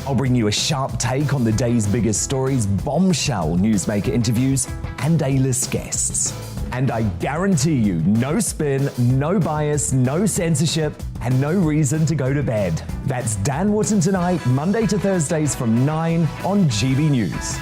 I'll bring you a sharp take on the day's biggest stories, bombshell newsmaker interviews, and A-list guests. And I guarantee you, no spin, no bias, no censorship, and no reason to go to bed. That's Dan Wootton Tonight, Monday to Thursdays from 9 on GB News.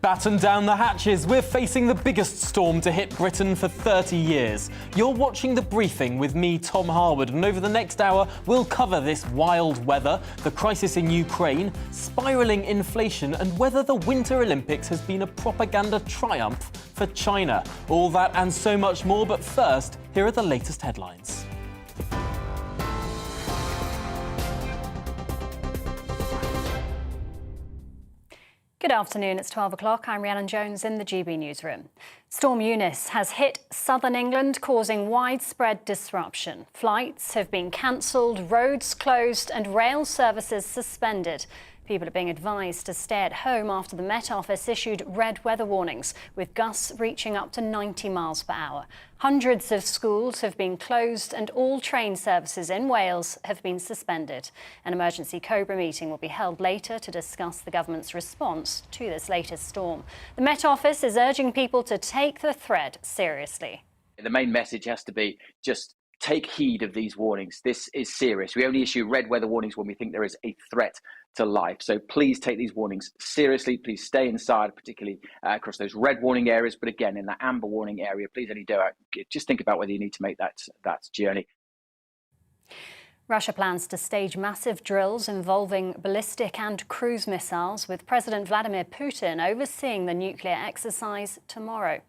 Batten down the hatches. We're facing the biggest storm to hit Britain for 30 years. You're watching The Briefing with me, Tom Harwood, and over the next hour, we'll cover this wild weather, the crisis in Ukraine, spiralling inflation, and whether the Winter Olympics has been a propaganda triumph for China. All that and so much more, but first, here are the latest headlines. Good afternoon, it's 12 o'clock. I'm Rhiannon Jones in the GB newsroom. Storm Eunice has hit southern England, causing widespread disruption. Flights have been cancelled, roads closed and rail services suspended. People are being advised to stay at home after the Met Office issued red weather warnings, with gusts reaching up to 90 miles per hour. Hundreds of schools have been closed and all train services in Wales have been suspended. An emergency COBRA meeting will be held later to discuss the government's response to this latest storm. The Met Office is urging people to take the threat seriously. The main message has to be just take heed of these warnings. This is serious. We only issue red weather warnings when we think there is a threat to life. So please take these warnings seriously. Please stay inside, particularly across those red warning areas. But again, in that amber warning area, please only do it. Just think about whether you need to make that journey. Russia plans to stage massive drills involving ballistic and cruise missiles, with President Vladimir Putin overseeing the nuclear exercise tomorrow.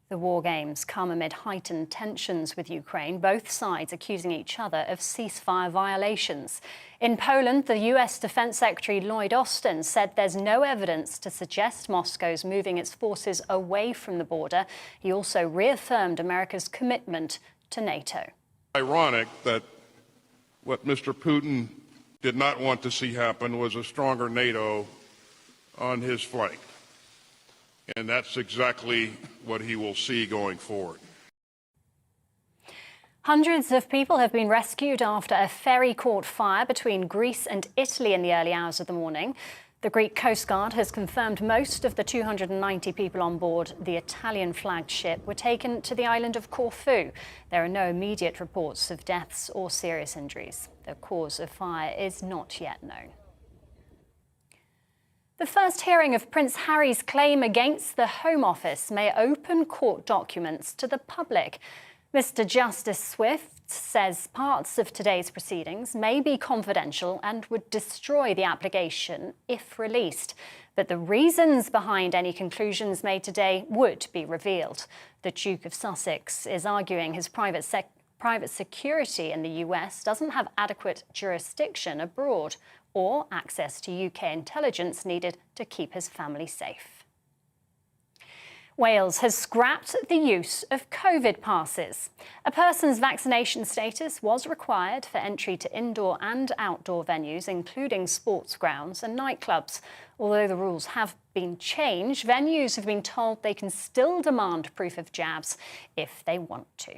The war games come amid heightened tensions with Ukraine, both sides accusing each other of ceasefire violations. In Poland, the US Defense Secretary Lloyd Austin said there's no evidence to suggest Moscow's moving its forces away from the border. He also reaffirmed America's commitment to NATO. Ironic that what Mr. Putin did not want to see happen was a stronger NATO on his flank. And that's exactly what he will see going forward. Hundreds of people have been rescued after a ferry caught fire between Greece and Italy in the early hours of the morning. The Greek Coast Guard has confirmed most of the 290 people on board the Italian-flagged ship were taken to the island of Corfu. There are no immediate reports of deaths or serious injuries. The cause of fire is not yet known. The first hearing of Prince Harry's claim against the Home Office may open court documents to the public. Mr. Justice Swift says parts of today's proceedings may be confidential and would destroy the application if released. But the reasons behind any conclusions made today would be revealed. The Duke of Sussex is arguing his private security in the US doesn't have adequate jurisdiction abroad or access to UK intelligence needed to keep his family safe. Wales has scrapped the use of COVID passes. A person's vaccination status was required for entry to indoor and outdoor venues, including sports grounds and nightclubs. Although the rules have been changed, venues have been told they can still demand proof of jabs if they want to.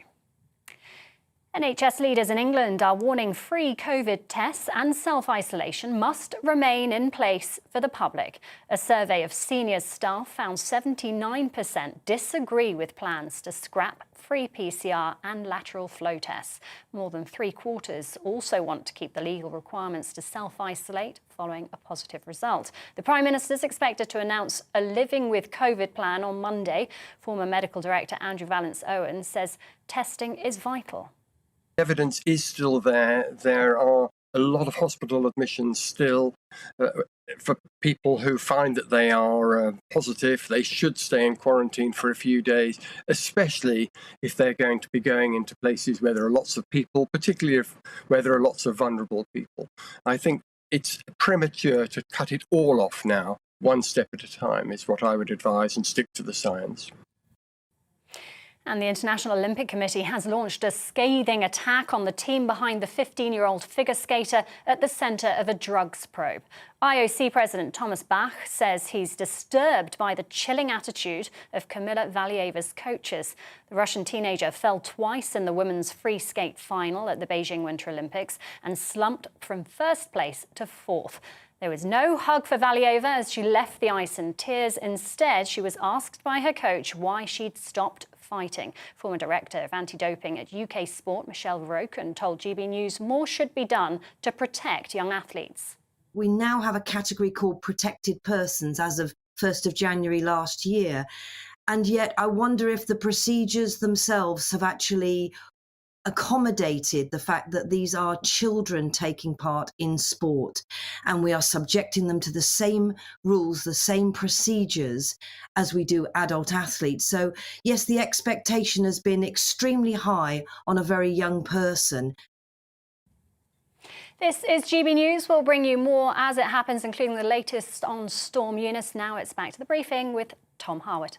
NHS leaders in England are warning free COVID tests and self-isolation must remain in place for the public. A survey of senior staff found 79% disagree with plans to scrap free PCR and lateral flow tests. More than three-quarters also want to keep the legal requirements to self-isolate following a positive result. The Prime Minister is expected to announce a Living with COVID plan on Monday. Former Medical Director Andrew Vallance-Owen says testing is vital. Evidence is still there. There are a lot of hospital admissions still for people who find that they are positive. They should stay in quarantine for a few days, especially if they're going to be going into places where there are lots of people, particularly where there are lots of vulnerable people. I think it's premature to cut it all off now. One step at a time is what I would advise, and stick to the science. And the International Olympic Committee has launched a scathing attack on the team behind the 15-year-old figure skater at the centre of a drugs probe. IOC President Thomas Bach says he's disturbed by the chilling attitude of Kamila Valieva's coaches. The Russian teenager fell twice in the women's free skate final at the Beijing Winter Olympics and slumped from first place to fourth. There was no hug for Valieva as she left the ice in tears. Instead, she was asked by her coach why she'd stopped fighting. Former director of anti-doping at UK Sport, Michelle Roken, told GB News more should be done to protect young athletes. We now have a category called protected persons as of 1st of January last year. And yet I wonder if the procedures themselves have actually accommodated the fact that these are children taking part in sport, and we are subjecting them to the same rules, the same procedures as we do adult athletes. So yes, the expectation has been extremely high on a very young person. This is GB News. We'll bring you more as it happens, including the latest on Storm Eunice. Now it's back to the briefing with Tom Harwood.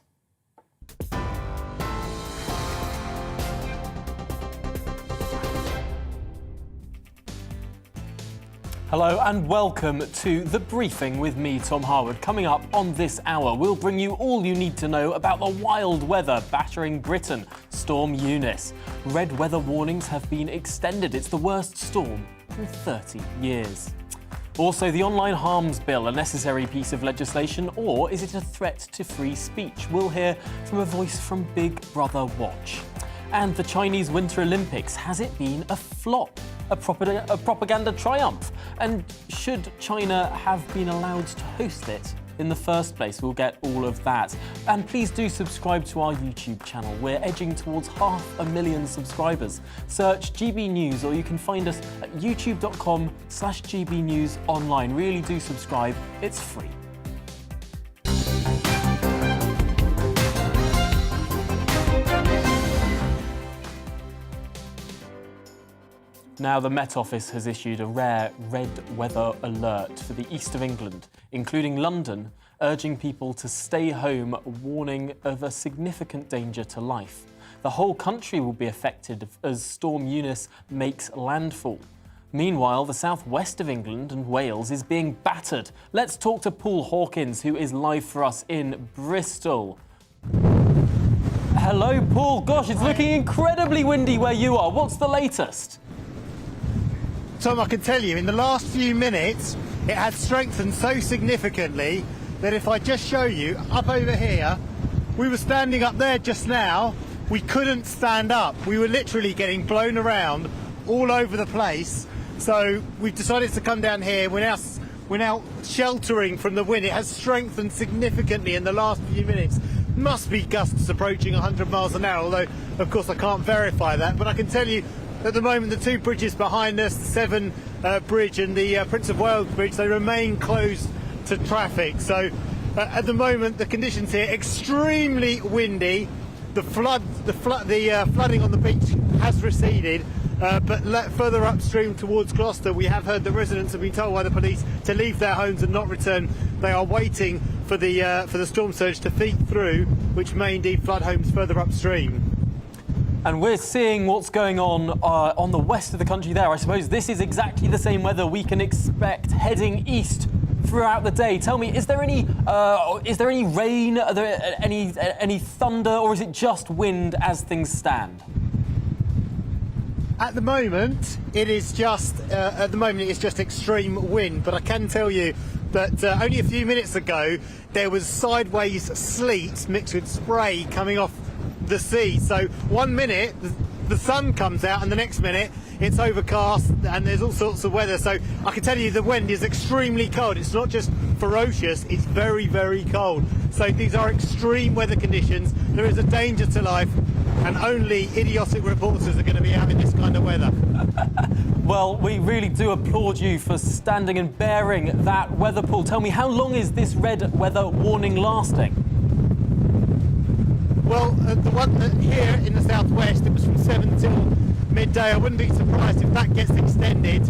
Hello and welcome to The Briefing with me, Tom Harwood. Coming up on this hour, we'll bring you all you need to know about the wild weather battering Britain, Storm Eunice. Red weather warnings have been extended. It's the worst storm in 30 years. Also, the online harms bill, a necessary piece of legislation, or is it a threat to free speech? We'll hear from a voice from Big Brother Watch. And the Chinese Winter Olympics, has it been a flop? A propaganda triumph? And should China have been allowed to host it in the first place? We'll get all of that. And please do subscribe to our YouTube channel. We're edging towards 500,000 subscribers. Search GB News, or you can find us at youtube.com/GB News online. Really do subscribe, it's free. Now, the Met Office has issued a rare red weather alert for the east of England, including London, urging people to stay home, warning of a significant danger to life. The whole country will be affected as Storm Eunice makes landfall. Meanwhile, the southwest of England and Wales is being battered. Let's talk to Paul Hawkins, who is live for us in Bristol. Hello, Paul. Gosh, it's looking incredibly windy where you are. What's the latest? Tom, I can tell you, in the last few minutes, it had strengthened so significantly that if I just show you, up over here, we were standing up there just now, we couldn't stand up. We were literally getting blown around all over the place. So we've decided to come down here. We're now sheltering from the wind. It has strengthened significantly in the last few minutes. Must be gusts approaching 100 miles an hour, although, of course, I can't verify that. But I can tell you, at the moment, the two bridges behind us, the Severn Bridge and the Prince of Wales Bridge, they remain closed to traffic. So at the moment, the conditions here extremely windy. The flooding on the beach has receded, but further upstream towards Gloucester, we have heard the residents have been told by the police to leave their homes and not return. They are waiting for the storm surge to feed through, which may indeed flood homes further upstream. And we're seeing what's going on the west of the country there. I suppose this is exactly the same weather we can expect heading east throughout the day. Tell me, is there any rain? Are there any thunder, or is it just wind as things stand? At the moment, it's just extreme wind. But I can tell you that only a few minutes ago there was sideways sleet mixed with spray coming off the sea. So 1 minute the sun comes out and the next minute it's overcast and there's all sorts of weather. So I can tell you the wind is extremely cold. It's not just ferocious, it's very, very cold. So these are extreme weather conditions. There is a danger to life, and only idiotic reporters are going to be having this kind of weather. Well, we really do applaud you for standing and bearing that weather, Paul. Tell me, how long is this red weather warning lasting? Well, the one here in the southwest, it was from 7 till midday. I wouldn't be surprised if that gets extended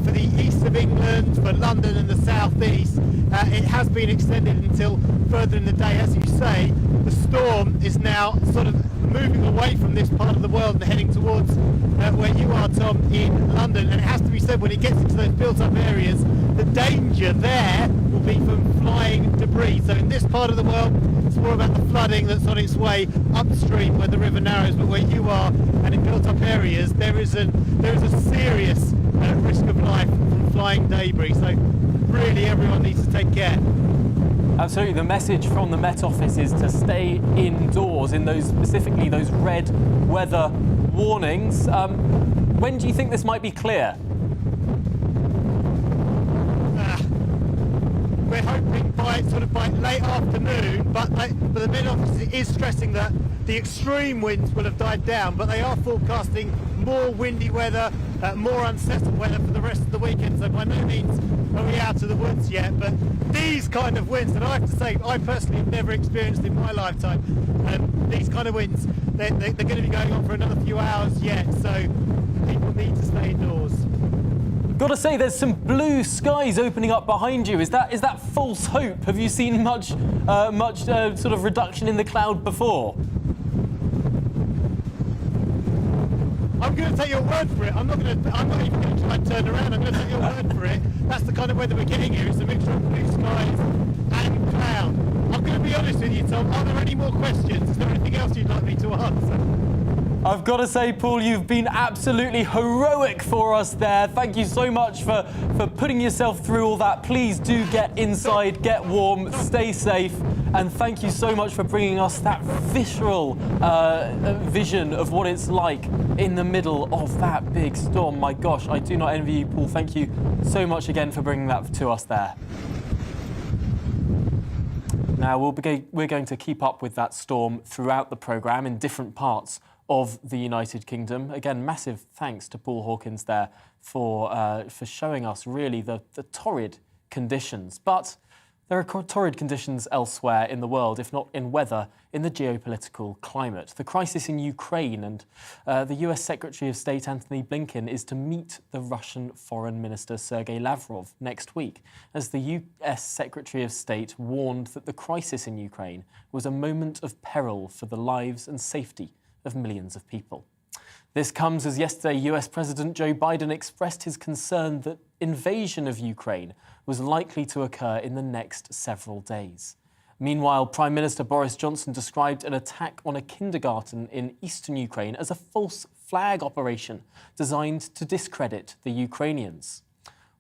for the east of England, for London and the southeast. It has been extended until further in the day. As you say, the storm is now sort of moving away from this part of the world and heading towards where you are, Tom, in London. And it has to be said, when it gets into those built-up areas, the danger there will be from flying debris. So in this part of the world, it's more about the flooding that's on its way upstream where the river narrows, but where you are and in built-up areas, there is a serious risk of life from flying debris. So really, everyone needs to take care. Absolutely. The message from the Met Office is to stay indoors in those, specifically those red weather warnings. When do you think this might be clear? We're hoping by late afternoon, but the Met Office is stressing that the extreme winds will have died down, but they are forecasting more windy weather, more unsettled weather for the rest of the weekend. So by no means are we out of the woods yet, but these kind of winds, and I have to say, I personally have never experienced in my lifetime, these kind of winds, they're going to be going on for another few hours yet, so people need to stay indoors. Got to say, there's some blue skies opening up behind you. Is that false hope? Have you seen much sort of reduction in the cloud before? I'm going to take your word for it. I'm not even going to try and turn around. I'm going to take your word for it. That's the kind of weather we're getting here. It's a mixture of blue skies and cloud. I'm going to be honest with you, Tom. Are there any more questions? Is there anything else you'd like me to answer? I've got to say, Paul, you've been absolutely heroic for us there. Thank you so much for putting yourself through all that. Please do get inside, get warm, stay safe. And thank you so much for bringing us that visceral vision of what it's like in the middle of that big storm. My gosh, I do not envy you, Paul. Thank you so much again for bringing that to us there. Now, we're going to keep up with that storm throughout the programme in different parts of the United Kingdom. Again, massive thanks to Paul Hawkins there for showing us really the torrid conditions. But there are torrid conditions elsewhere in the world, if not in weather, in the geopolitical climate. The crisis in Ukraine, and the US Secretary of State Antony Blinken is to meet the Russian Foreign Minister Sergei Lavrov next week, as the US Secretary of State warned that the crisis in Ukraine was a moment of peril for the lives and safety of millions of people. This comes as yesterday US President Joe Biden expressed his concern that invasion of Ukraine was likely to occur in the next several days. Meanwhile, Prime Minister Boris Johnson described an attack on a kindergarten in eastern Ukraine as a false flag operation designed to discredit the Ukrainians.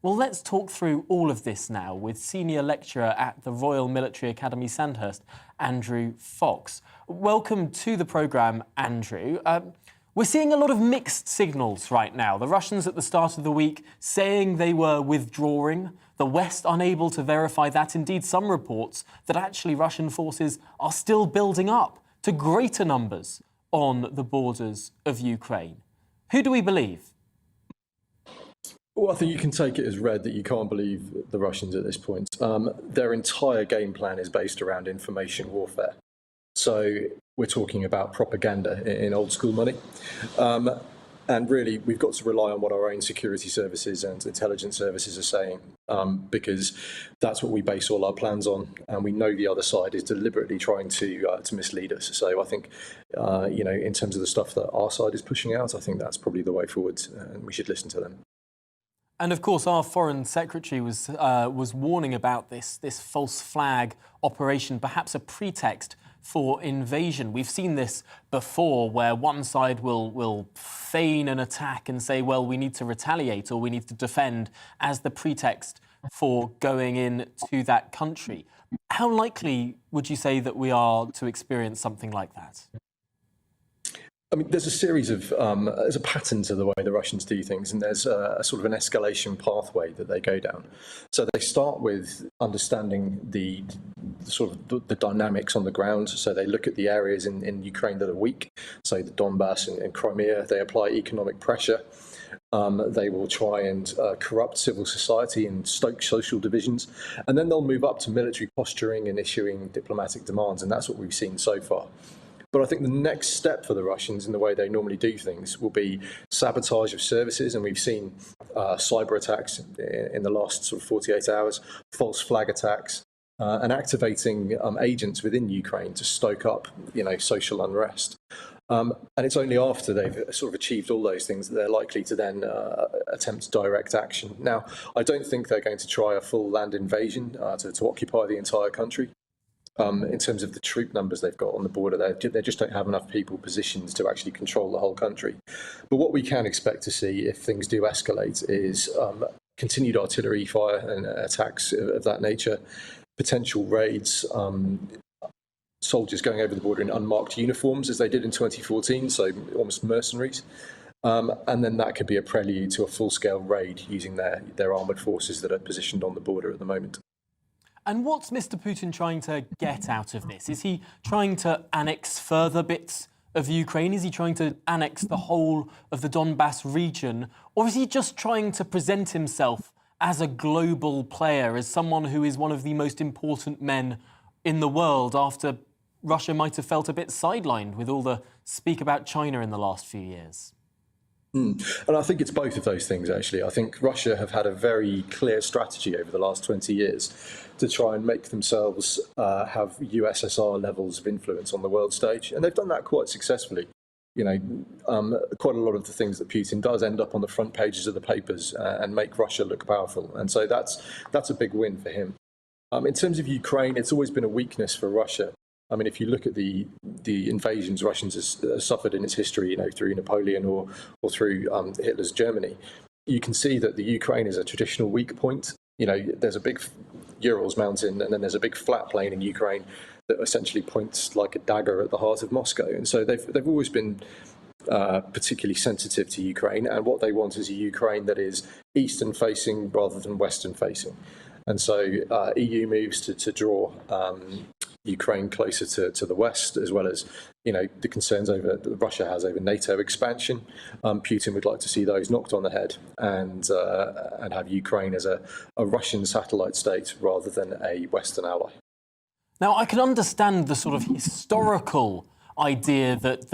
Well, let's talk through all of this now with senior lecturer at the Royal Military Academy Sandhurst, Andrew Fox. Welcome to the programme, Andrew. We're seeing a lot of mixed signals right now. The Russians at the start of the week saying they were withdrawing, the West unable to verify that. Indeed, some reports that actually Russian forces are still building up to greater numbers on the borders of Ukraine. Who do we believe? Well, I think you can take it as read that you can't believe the Russians at this point. Their entire game plan is based around information warfare. So we're talking about propaganda in old school money. And really, we've got to rely on what our own security services and intelligence services are saying, because that's what we base all our plans on. And we know the other side is deliberately trying to mislead us. So I think, in terms of the stuff that our side is pushing out, I think that's probably the way forward, and we should listen to them. And of course, our Foreign Secretary was warning about this false flag operation, perhaps a pretext for invasion. We've seen this before, where one side will feign an attack and say, well, we need to retaliate or we need to defend as the pretext for going into that country. How likely would you say that we are to experience something like that? I mean, there's a series of, there's a pattern to the way the Russians do things, and there's a sort of an escalation pathway that they go down. So they start with understanding the dynamics on the ground. So they look at the areas in Ukraine that are weak, so the Donbass and Crimea. They apply economic pressure. They will try and corrupt civil society and stoke social divisions. And then they'll move up to military posturing and issuing diplomatic demands, and that's what we've seen so far. But I think the next step for the Russians in the way they normally do things will be sabotage of services. And we've seen cyber attacks in the last sort of 48 hours, false flag attacks, and activating agents within Ukraine to stoke up, social unrest. And it's only after they've sort of achieved all those things that they're likely to then attempt direct action. Now, I don't think they're going to try a full land invasion to occupy the entire country. In terms of the troop numbers they've got on the border, they just don't have enough people positioned to actually control the whole country. But what we can expect to see if things do escalate is continued artillery fire and attacks of that nature, potential raids, soldiers going over the border in unmarked uniforms as they did in 2014, so almost mercenaries. And then that could be a prelude to a full-scale raid using their armoured forces that are positioned on the border at the moment. And what's Mr. Putin trying to get out of this? Is he trying to annex further bits of Ukraine? Is he trying to annex the whole of the Donbass region? Or is he just trying to present himself as a global player, as someone who is one of the most important men in the world after Russia might have felt a bit sidelined with all the speak about China in the last few years? And I think it's both of those things, actually. I think Russia have had a very clear strategy over the last 20 years to try and make themselves have USSR levels of influence on the world stage. And they've done that quite successfully. You know, quite a lot of the things that Putin does end up on the front pages of the papers and make Russia look powerful. And so that's a big win for him. In terms of Ukraine, it's always been a weakness for Russia. I mean, if you look at the invasions Russians have suffered in its history, you know, through Napoleon or through Hitler's Germany, you can see that the Ukraine is a traditional weak point. You know, there's a big Urals mountain, and then there's a big flat plain in Ukraine that essentially points like a dagger at the heart of Moscow. And so they've always been particularly sensitive to Ukraine, and what they want is a Ukraine that is eastern facing rather than western facing. And so EU moves to draw Ukraine closer to the West, as well as, you know, the concerns that Russia has over NATO expansion. Putin would like to see those knocked on the head and have Ukraine as a Russian satellite state rather than a Western ally. Now, I can understand the sort of historical idea that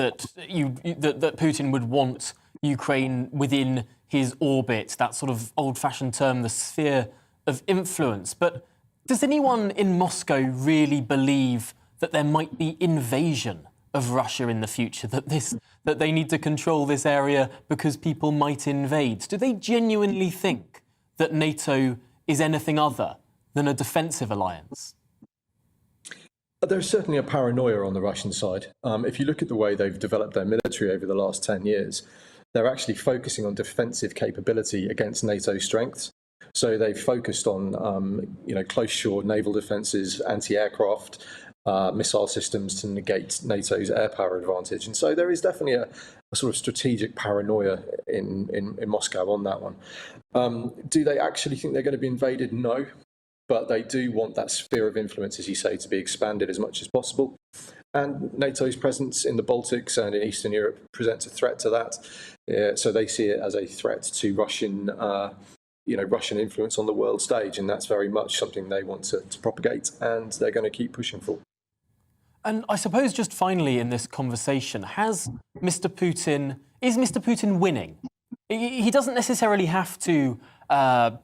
Putin would want Ukraine within his orbit, that sort of old-fashioned term, the sphere of influence. But does anyone in Moscow really believe that there might be invasion of Russia in the future, that they need to control this area because people might invade? Do they genuinely think that NATO is anything other than a defensive alliance? There's certainly a paranoia on the Russian side. If you look at the way they've developed their military over the last 10 years, they're actually focusing on defensive capability against NATO strengths. So they've focused on, close shore naval defences, anti-aircraft, missile systems to negate NATO's air power advantage. And so there is definitely a sort of strategic paranoia in Moscow on that one. Do they actually think they're going to be invaded? No. But they do want that sphere of influence, as you say, to be expanded as much as possible. And NATO's presence in the Baltics and in Eastern Europe presents a threat to that. So they see it as a threat to Russian influence on the world stage, and that's very much something they want to propagate, and they're going to keep pushing for. And I suppose just finally in this conversation, is Mr. Putin winning? He doesn't necessarily have to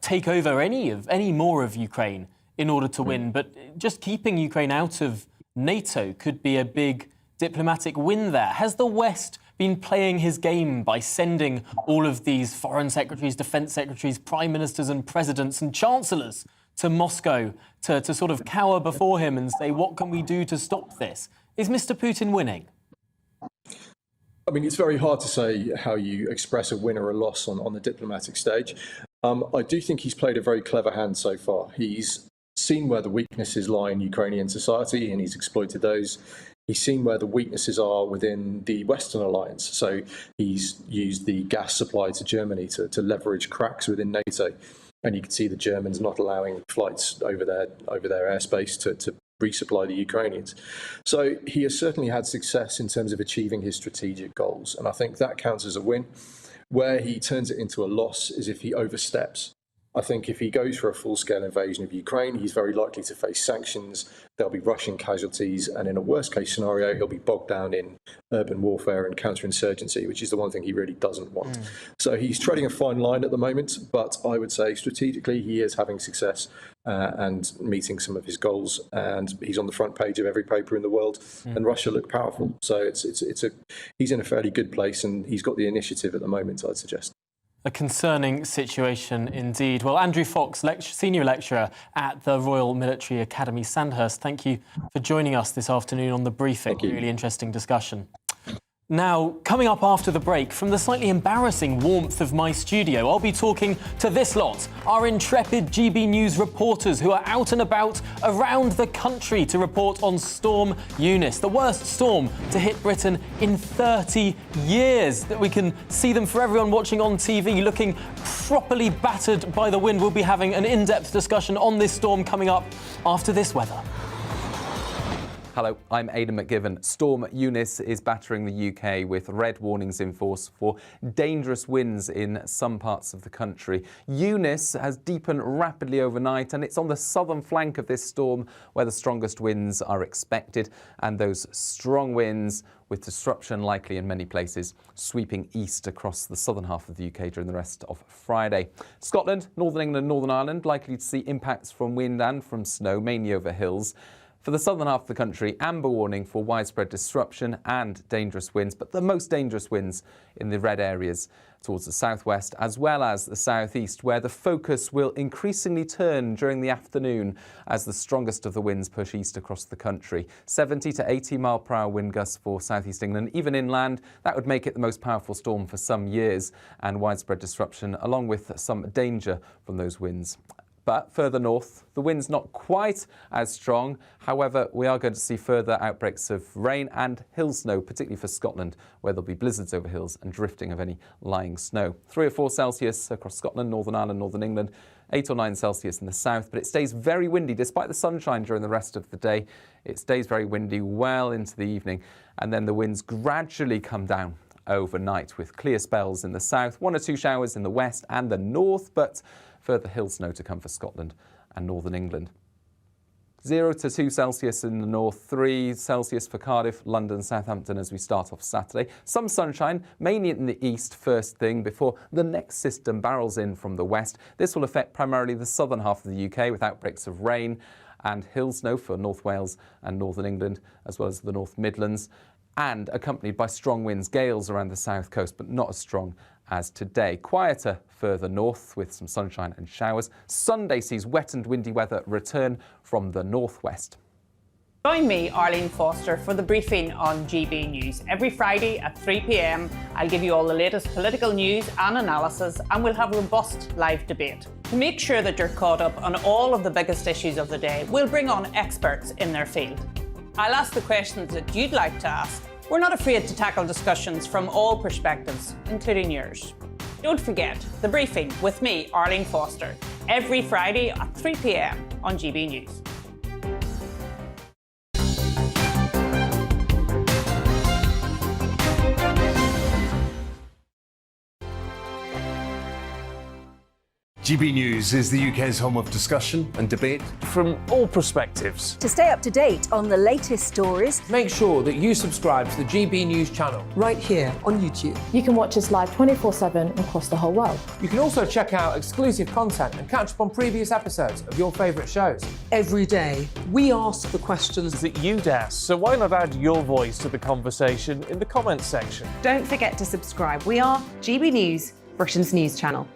take over any more of Ukraine in order to win, but just keeping Ukraine out of NATO could be a big diplomatic win there. Has the West been playing his game by sending all of these foreign secretaries, defence secretaries, prime ministers and presidents and chancellors to Moscow to sort of cower before him and say, what can we do to stop this? Is Mr. Putin winning? I mean, it's very hard to say how you express a win or a loss on the diplomatic stage. I do think he's played a very clever hand so far. He's seen where the weaknesses lie in Ukrainian society, and he's exploited those. He's seen where the weaknesses are within the Western alliance. So he's used the gas supply to Germany to leverage cracks within NATO. And you can see the Germans not allowing flights over their airspace to resupply the Ukrainians. So he has certainly had success in terms of achieving his strategic goals. And I think that counts as a win. Where he turns it into a loss is if he oversteps. I think if he goes for a full-scale invasion of Ukraine, he's very likely to face sanctions. There'll be Russian casualties, and in a worst-case scenario, he'll be bogged down in urban warfare and counterinsurgency, which is the one thing he really doesn't want. So he's treading a fine line at the moment, but I would say strategically he is having success and meeting some of his goals, and he's on the front page of every paper in the world, and Russia look powerful. So he's in a fairly good place, and he's got the initiative at the moment, I'd suggest. A concerning situation indeed. Well, Andrew Fox, Senior Lecturer at the Royal Military Academy, Sandhurst, thank you for joining us this afternoon on The Briefing. Thank you. Really interesting discussion. Now, coming up after the break, from the slightly embarrassing warmth of my studio, I'll be talking to this lot, our intrepid GB News reporters who are out and about around the country to report on Storm Eunice, the worst storm to hit Britain in 30 years. That we can see them for everyone watching on TV, looking properly battered by the wind. We'll be having an in-depth discussion on this storm coming up after this weather. Hello, I'm Aidan McGivern. Storm Eunice is battering the UK with red warnings in force for dangerous winds in some parts of the country. Eunice has deepened rapidly overnight, and it's on the southern flank of this storm where the strongest winds are expected, and those strong winds with disruption likely in many places, sweeping east across the southern half of the UK during the rest of Friday. Scotland, Northern England, Northern Ireland likely to see impacts from wind and from snow, mainly over hills. For the southern half of the country, amber warning for widespread disruption and dangerous winds, but the most dangerous winds in the red areas towards the southwest as well as the southeast, where the focus will increasingly turn during the afternoon as the strongest of the winds push east across the country. 70 to 80 mile per hour wind gusts for southeast England, even inland. That would make it the most powerful storm for some years, and widespread disruption along with some danger from those winds. But further north, the wind's not quite as strong. However, we are going to see further outbreaks of rain and hill snow, particularly for Scotland, where there'll be blizzards over hills and drifting of any lying snow. 3 or 4 Celsius across Scotland, Northern Ireland, Northern England, 8 or 9 Celsius in the south. But it stays very windy despite the sunshine during the rest of the day. It stays very windy well into the evening, and then the winds gradually come down overnight with clear spells in the south, 1 or 2 showers in the west and the north, but further hill snow to come for Scotland and Northern England. 0 to 2 Celsius in the north, 3 Celsius for Cardiff, London, Southampton as we start off Saturday. Some sunshine, mainly in the east first thing before the next system barrels in from the west. This will affect primarily the southern half of the UK with outbreaks of rain and hill snow for North Wales and Northern England, as well as the North Midlands, and accompanied by strong winds, gales around the south coast, but not as strong as today. Quieter further north with some sunshine and showers. Sunday sees wet and windy weather return from the northwest. Join me, Arlene Foster, for the briefing on GB News. Every Friday at 3 p.m, I'll give you all the latest political news and analysis, and we'll have robust live debate. To make sure that you're caught up on all of the biggest issues of the day, we'll bring on experts in their field. I'll ask the questions that you'd like to ask. We're not afraid to tackle discussions from all perspectives, including yours. Don't forget, The Briefing with me, Arlene Foster, every Friday at 3 p.m. on GB News. GB News is the UK's home of discussion and debate from all perspectives. To stay up to date on the latest stories, make sure that you subscribe to the GB News channel right here on YouTube. You can watch us live 24/7 across the whole world. You can also check out exclusive content and catch up on previous episodes of your favourite shows. Every day, we ask the questions that you'd ask, so why not add your voice to the conversation in the comments section? Don't forget to subscribe. We are GB News, Britain's news channel.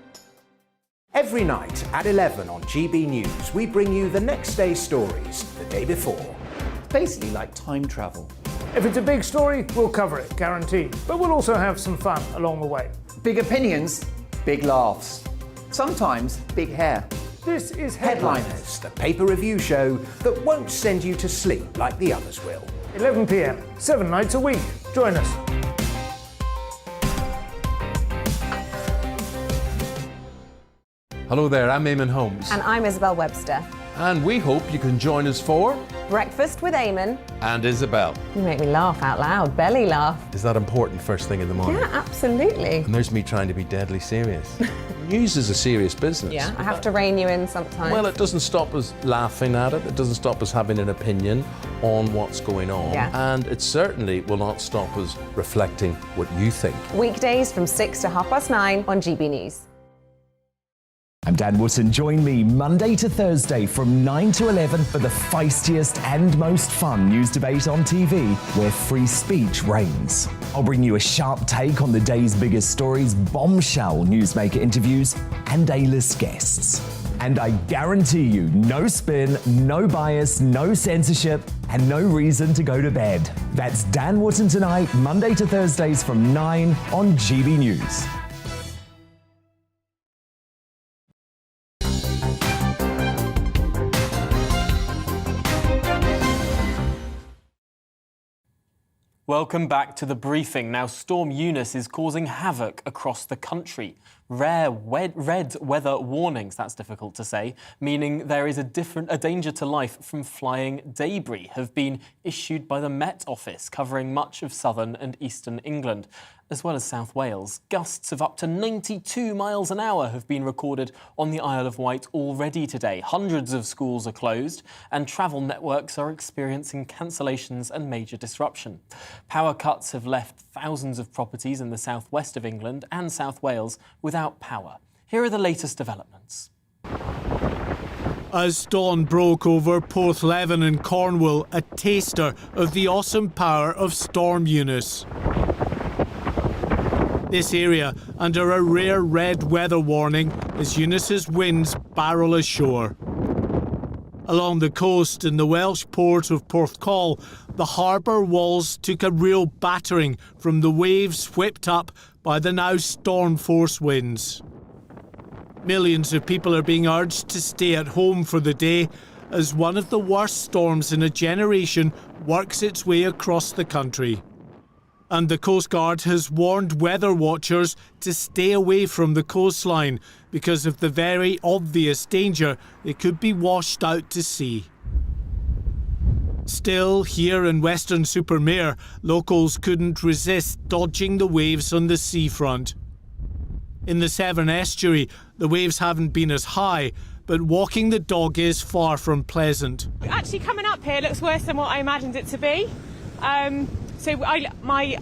Every night at 11 on GB News, we bring you the next day's stories the day before. Basically like time travel. If it's a big story, we'll cover it, guaranteed. But we'll also have some fun along the way. Big opinions, big laughs. Sometimes big hair. This is Headliners, the paper review show that won't send you to sleep like the others will. 11 p.m, 7 nights a week. Join us. Hello there, I'm Eamon Holmes. And I'm Isabel Webster. And we hope you can join us for Breakfast with Eamon and Isabel. You make me laugh out loud, belly laugh. Is that important first thing in the morning? Yeah, absolutely. And there's me trying to be deadly serious. News is a serious business. Yeah, I have to rein you in sometimes. Well, it doesn't stop us laughing at it. It doesn't stop us having an opinion on what's going on. Yeah. And it certainly will not stop us reflecting what you think. Weekdays from 6 to 9:30 on GB News. I'm Dan Wootton. Join me Monday to Thursday from 9 to 11 for the feistiest and most fun news debate on TV, where free speech reigns. I'll bring you a sharp take on the day's biggest stories, bombshell newsmaker interviews, and A-list guests. And I guarantee you, no spin, no bias, no censorship, and no reason to go to bed. That's Dan Wootton Tonight, Monday to Thursdays from 9 on GB News. Welcome back to the briefing. Now, Storm Eunice is causing havoc across the country. Rare red weather warnings, that's difficult to say, meaning there is a danger to life from flying debris, have been issued by the Met Office, covering much of southern and eastern England, as well as South Wales. Gusts of up to 92 miles an hour have been recorded on the Isle of Wight already today. Hundreds of schools are closed and travel networks are experiencing cancellations and major disruption. Power cuts have left thousands of properties in the southwest of England and South Wales without power. Here are the latest developments. As dawn broke over Porthleven in Cornwall, a taster of the awesome power of Storm Eunice. This area under a rare red weather warning as Eunice's winds barrel ashore. Along the coast in the Welsh port of Porthcawl, the harbour walls took a real battering from the waves whipped up by the now storm-force winds. Millions of people are being urged to stay at home for the day as one of the worst storms in a generation works its way across the country. And the Coast Guard has warned weather watchers to stay away from the coastline because of the very obvious danger they could be washed out to sea. Still, here in Weston-super-Mare, locals couldn't resist dodging the waves on the seafront. In the Severn Estuary, the waves haven't been as high, but walking the dog is far from pleasant. Actually, coming up here looks worse than what I imagined it to be. My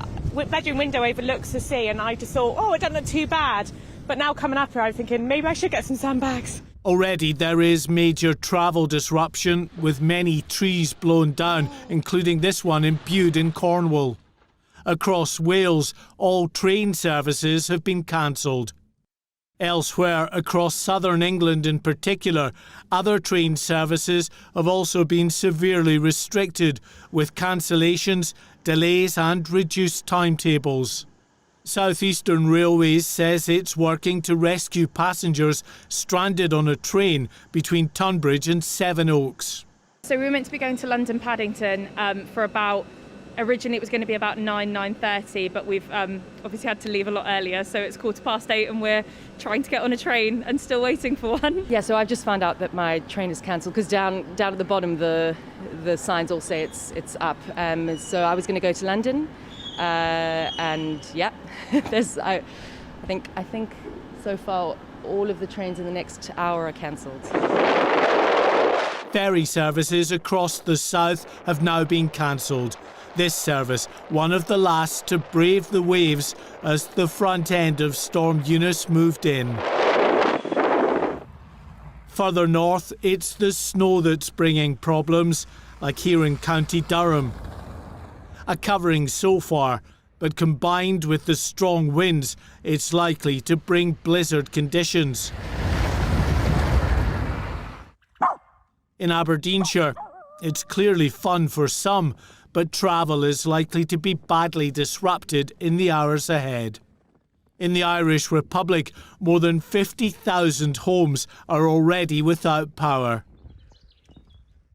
bedroom window overlooks the sea, and I just thought, oh, it doesn't look too bad. But now coming up here, I'm thinking maybe I should get some sandbags. Already there is major travel disruption, with many trees blown down, including this one in Bude in Cornwall. Across Wales, all train services have been cancelled. Elsewhere, across southern England in particular, other train services have also been severely restricted, with cancellations, delays and reduced timetables. South Eastern Railways says it's working to rescue passengers stranded on a train between Tunbridge and Sevenoaks. So we were meant to be going to London Paddington for about, originally it was going to be about 9:30, but we've obviously had to leave a lot earlier, so it's 8:15 and we're trying to get on a train and still waiting for one. Yeah, so I've just found out that my train is cancelled because down at the bottom the signs all say it's up. So I was going to go to London, and yeah, I think so far all of the trains in the next hour are cancelled. Ferry services across the south have now been cancelled. This service, one of the last to brave the waves as the front end of Storm Eunice moved in. Further north, it's the snow that's bringing problems, like here in County Durham. A covering so far, but combined with the strong winds, it's likely to bring blizzard conditions. In Aberdeenshire, it's clearly fun for some, but travel is likely to be badly disrupted in the hours ahead. In the Irish Republic, more than 50,000 homes are already without power.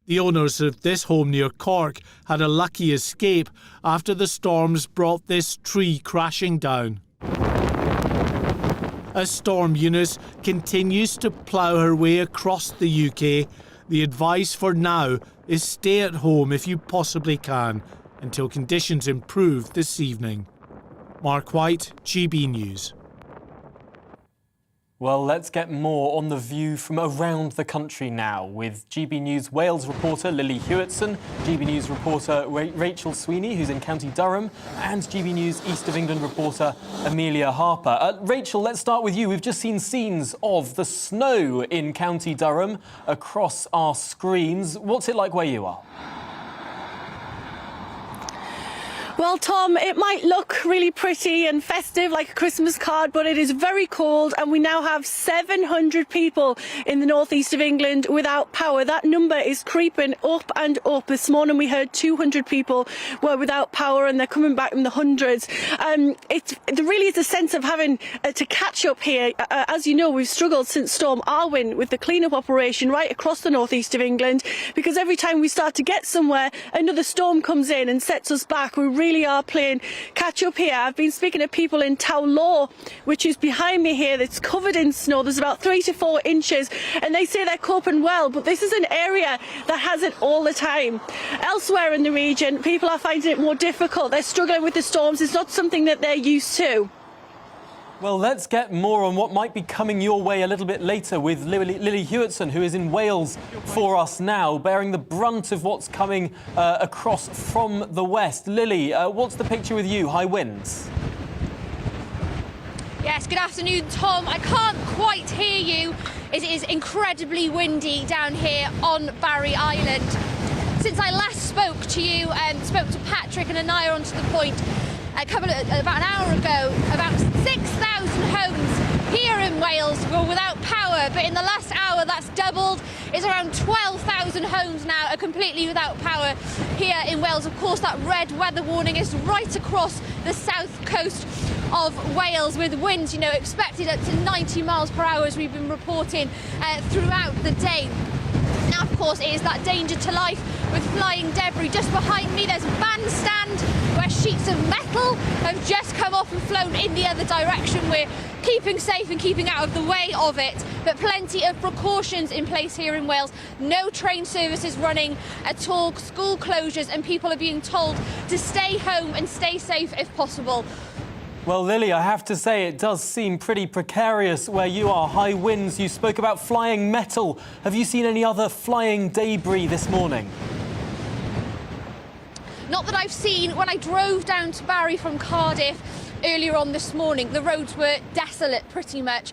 The owners of this home near Cork had a lucky escape after the storms brought this tree crashing down. As Storm Eunice continues to plough her way across the UK, the advice for now is stay at home if you possibly can until conditions improve this evening. Mark White, GB News. Well, let's get more on the view from around the country now with GB News Wales reporter Lily Hewitson, GB News reporter Rachel Sweeney, who's in County Durham, and GB News East of England reporter Amelia Harper. Rachel, let's start with you. We've just seen scenes of the snow in County Durham across our screens. What's it like where you are? Well, Tom, it might look really pretty and festive like a Christmas card, but it is very cold, and we now have 700 people in the northeast of England without power. That number is creeping up and up. This morning we heard 200 people were without power, and they're coming back in the hundreds. There really is a sense of having to catch up here. As you know, we've struggled since Storm Arwen with the clean-up operation right across the northeast of England, because every time we start to get somewhere, another storm comes in and sets us back. We really are playing catch up here. I've been speaking to people in Towlaw, which is behind me here, that's covered in snow. There's about 3 to 4 inches, and they say they're coping well, but this is an area that has it all the time. Elsewhere in the region, people are finding it more difficult. They're struggling with the storms. It's not something that they're used to. Well, let's get more on what might be coming your way a little bit later with Lily Hewitson, who is in Wales for us now, bearing the brunt of what's coming across from the west. Lily, what's the picture with you? High winds? Yes, good afternoon, Tom. I can't quite hear you as it is incredibly windy down here on Barry Island. Since I last spoke to you and spoke to Patrick and Anaya onto the point, about an hour ago, about 6,000 homes here in Wales were without power, but in the last hour that's doubled. It's around 12,000 homes now are completely without power here in Wales. Of course, that red weather warning is right across the south coast of Wales, with winds, expected up to 90 miles per hour as we've been reporting throughout the day. Now, of course, it is that danger to life with flying debris. Just behind me, there's a bandstand where sheets of metal have just come off and flown in the other direction. We're keeping safe and keeping out of the way of it, but plenty of precautions in place here in Wales. No train services running at all, school closures, and people are being told to stay home and stay safe if possible. Well, Lily, I have to say it does seem pretty precarious where you are. High winds, you spoke about flying metal. Have you seen any other flying debris this morning? Not that I've seen. When I drove down to Barry from Cardiff earlier on this morning, the roads were desolate pretty much.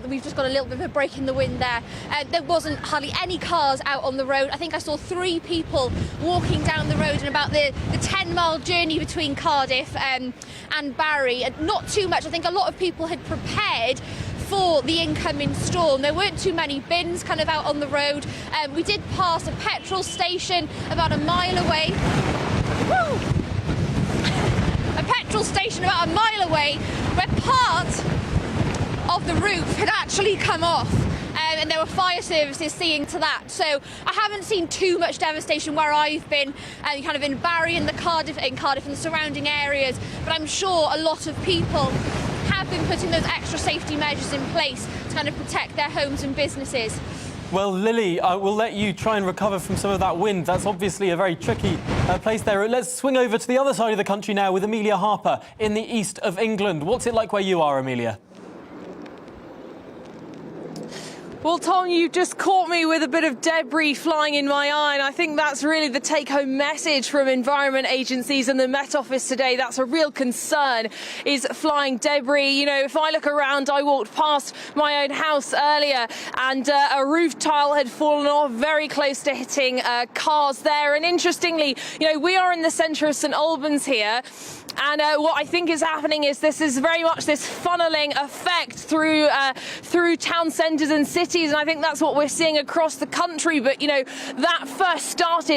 We've just got a little bit of a break in the wind there. There wasn't hardly any cars out on the road. I think I saw 3 people walking down the road in about the 10-mile journey between Cardiff and Barry. And not too much. I think a lot of people had prepared for the incoming storm. There weren't too many bins kind of out on the road. We did pass a petrol station about a mile away. Woo! A petrol station about a mile away where part of the roof had actually come off, and there were fire services seeing to that. So I haven't seen too much devastation where I've been, kind of in Barry and Cardiff and the surrounding areas, but I'm sure a lot of people have been putting those extra safety measures in place to kind of protect their homes and businesses. Well, Lily, I will let you try and recover from some of that wind. That's obviously a very tricky place there. Let's swing over to the other side of the country now with Amelia Harper in the east of England. What's it like where you are, Amelia? Well, Tom, you've just caught me with a bit of debris flying in my eye, and I think that's really the take-home message from environment agencies and the Met Office today. That's a real concern, is flying debris. If I look around, I walked past my own house earlier, and a roof tile had fallen off very close to hitting cars there. And interestingly, we are in the centre of St Albans here, and what I think is happening is this is very much this funneling effect through town centres and cities. And I think that's what we're seeing across the country. But,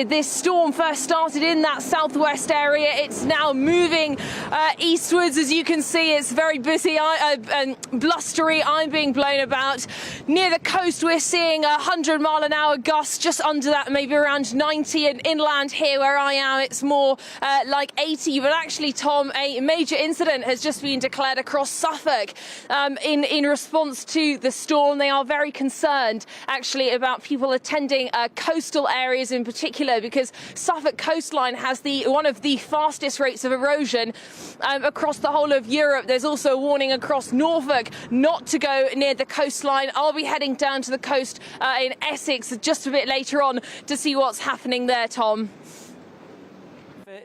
this storm first started in that southwest area. It's now moving eastwards. As you can see, it's very busy and blustery. I'm being blown about. Near the coast, we're seeing 100-mile-an-hour gusts, just under that, maybe around 90. And inland here where I am, it's more like 80. But actually, Tom, a major incident has just been declared across Suffolk in response to the storm. They are very concerned concerned, actually, about people attending coastal areas in particular, because Suffolk coastline has one of the fastest rates of erosion across the whole of Europe. There's also a warning across Norfolk not to go near the coastline. I'll be heading down to the coast in Essex just a bit later on to see what's happening there, Tom.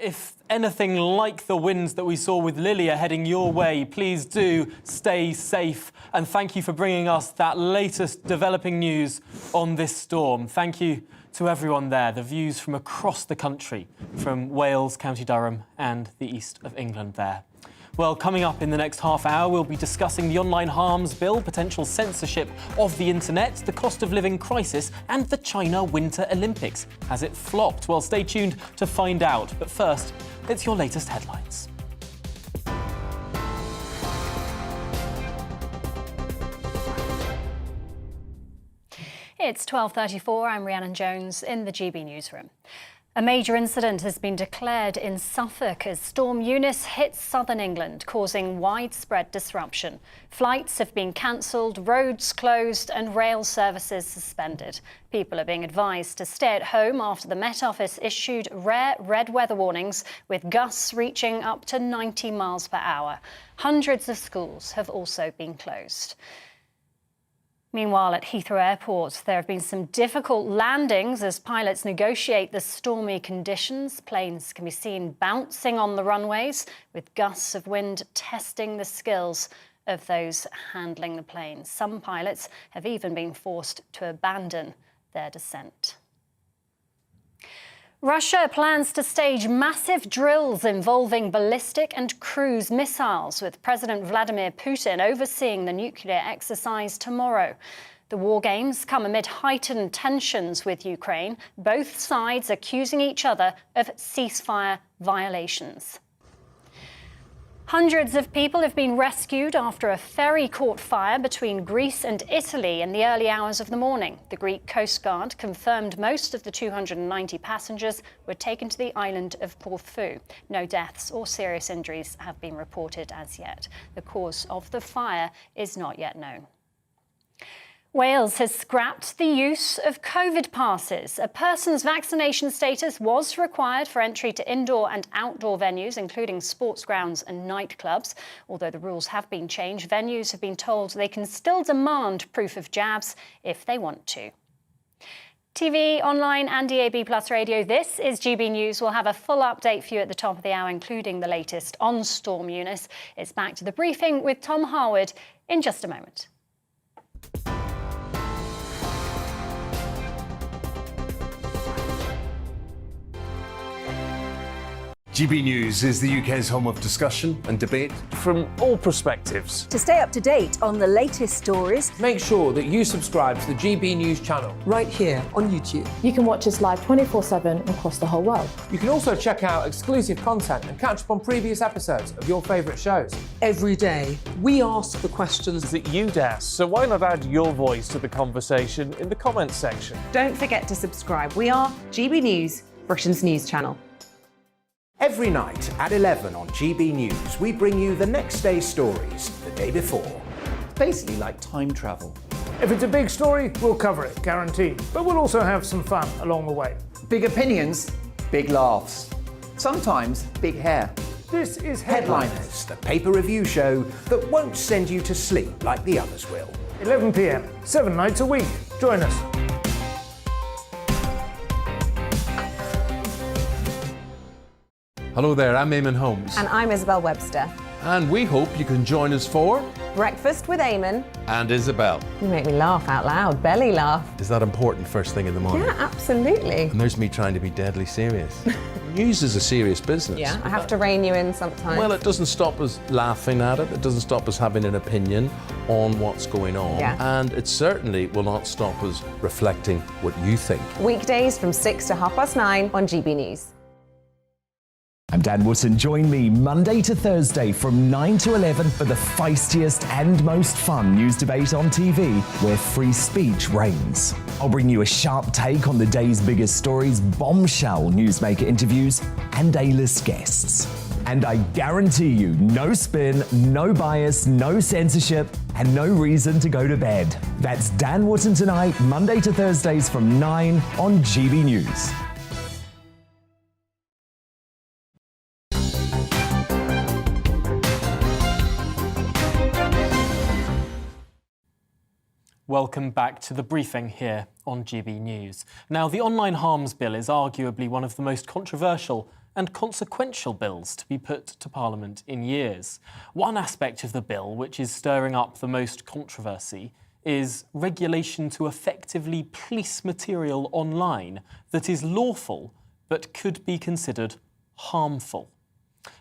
If anything like the winds that we saw with Lily are heading your way, please do stay safe. And thank you for bringing us that latest developing news on this storm. Thank you to everyone there. The views from across the country, from Wales, County Durham and the east of England there. Well, coming up in the next half hour, we'll be discussing the online harms bill, potential censorship of the internet, the cost of living crisis and the China Winter Olympics. Has it flopped? Well, stay tuned to find out. But first, it's your latest headlines. It's 12:34. I'm Rhiannon Jones in the GB newsroom. A major incident has been declared in Suffolk as Storm Eunice hits southern England, causing widespread disruption. Flights have been cancelled, roads closed and rail services suspended. People are being advised to stay at home after the Met Office issued rare red weather warnings with gusts reaching up to 90 miles per hour. Hundreds of schools have also been closed. Meanwhile, at Heathrow Airport, there have been some difficult landings as pilots negotiate the stormy conditions. Planes can be seen bouncing on the runways, with gusts of wind testing the skills of those handling the planes. Some pilots have even been forced to abandon their descent. Russia plans to stage massive drills involving ballistic and cruise missiles, with President Vladimir Putin overseeing the nuclear exercise tomorrow. The war games come amid heightened tensions with Ukraine, both sides accusing each other of ceasefire violations. Hundreds of people have been rescued after a ferry caught fire between Greece and Italy in the early hours of the morning. The Greek Coast Guard confirmed most of the 290 passengers were taken to the island of Corfu. No deaths or serious injuries have been reported as yet. The cause of the fire is not yet known. Wales has scrapped the use of COVID passes. A person's vaccination status was required for entry to indoor and outdoor venues, including sports grounds and nightclubs. Although the rules have been changed, venues have been told they can still demand proof of jabs if they want to. TV, online and DAB Plus radio, this is GB News. We'll have a full update for you at the top of the hour, including the latest on Storm Eunice. It's back to the briefing with Tom Harwood in just a moment. GB News is the UK's home of discussion and debate from all perspectives. To stay up to date on the latest stories, make sure that you subscribe to the GB News channel right here on YouTube. You can watch us live 24/7 across the whole world. You can also check out exclusive content and catch up on previous episodes of your favourite shows. Every day, we ask the questions that you'd ask, so why not add your voice to the conversation in the comments section? Don't forget to subscribe. We are GB News, Britain's news channel. Every night at 11 on GB News, we bring you the next day's stories the day before. Basically like time travel. If it's a big story, we'll cover it, guaranteed. But we'll also have some fun along the way. Big opinions, big laughs. Sometimes big hair. This is Headliners, the paper review show that won't send you to sleep like the others will. 11 p.m, 7 nights a week. Join us. Hello there, I'm Eamon Holmes. And I'm Isabel Webster. And we hope you can join us for Breakfast with Eamon and Isabel. You make me laugh out loud, belly laugh. Is that important first thing in the morning? Yeah, absolutely. And there's me trying to be deadly serious. News is a serious business. Yeah, I have to rein you in sometimes. Well, it doesn't stop us laughing at it. It doesn't stop us having an opinion on what's going on. Yeah. And it certainly will not stop us reflecting what you think. Weekdays from 6 to 9:30 on GB News. I'm Dan Wootton. Join me Monday to Thursday from 9 to 11 for the feistiest and most fun news debate on TV, where free speech reigns. I'll bring you a sharp take on the day's biggest stories, bombshell newsmaker interviews, and A-list guests. And I guarantee you, no spin, no bias, no censorship, and no reason to go to bed. That's Dan Wootton Tonight, Monday to Thursdays from 9 on GB News. Welcome back to the briefing here on GB News. Now, the online harms bill is arguably one of the most controversial and consequential bills to be put to Parliament in years. One aspect of the bill which is stirring up the most controversy is regulation to effectively police material online that is lawful but could be considered harmful.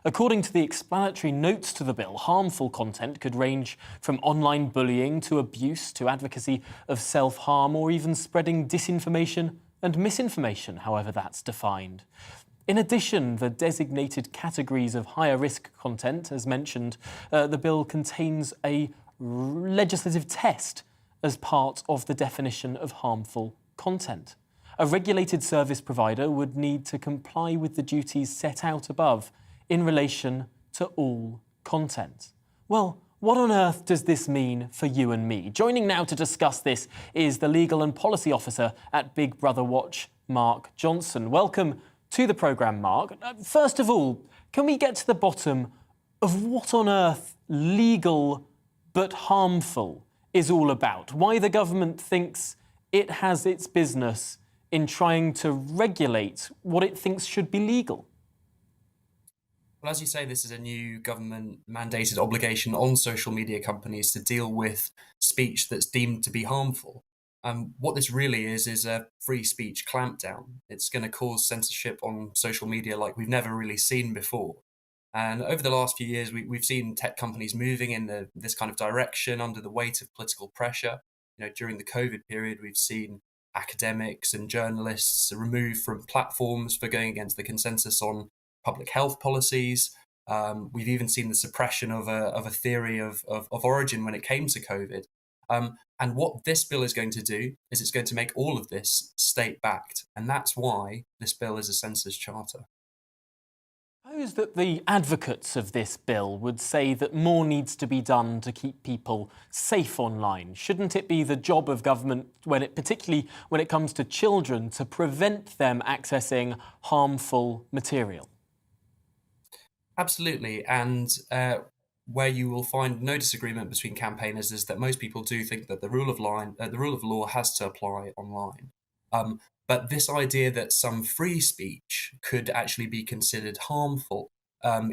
According to the explanatory notes to the bill, harmful content could range from online bullying to abuse to advocacy of self-harm or even spreading disinformation and misinformation, however that's defined. In addition, the designated categories of higher risk content, as mentioned, the bill contains a legislative test as part of the definition of harmful content. A regulated service provider would need to comply with the duties set out above in relation to all content. Well, what on earth does this mean for you and me? Joining now to discuss this is the Legal and Policy Officer at Big Brother Watch, Mark Johnson. Welcome to the programme, Mark. First of all, can we get to the bottom of what on earth legal but harmful is all about? Why the government thinks it has its business in trying to regulate what it thinks should be legal? Well, as you say, this is a new government-mandated obligation on social media companies to deal with speech that's deemed to be harmful. What this really is a free speech clampdown. It's going to cause censorship on social media like we've never really seen before. And over the last few years, we've seen tech companies moving in this kind of direction under the weight of political pressure. During the COVID period, we've seen academics and journalists removed from platforms for going against the consensus on public health policies. We've even seen the suppression of a theory of origin when it came to COVID. And what this bill is going to do is it's going to make all of this state-backed. And that's why this bill is a censors charter. I suppose that the advocates of this bill would say that more needs to be done to keep people safe online. Shouldn't it be the job of government, particularly when it comes to children, to prevent them accessing harmful material? Absolutely, and where you will find no disagreement between campaigners is that most people do think that the rule of law has to apply online. But this idea that some free speech could actually be considered harmful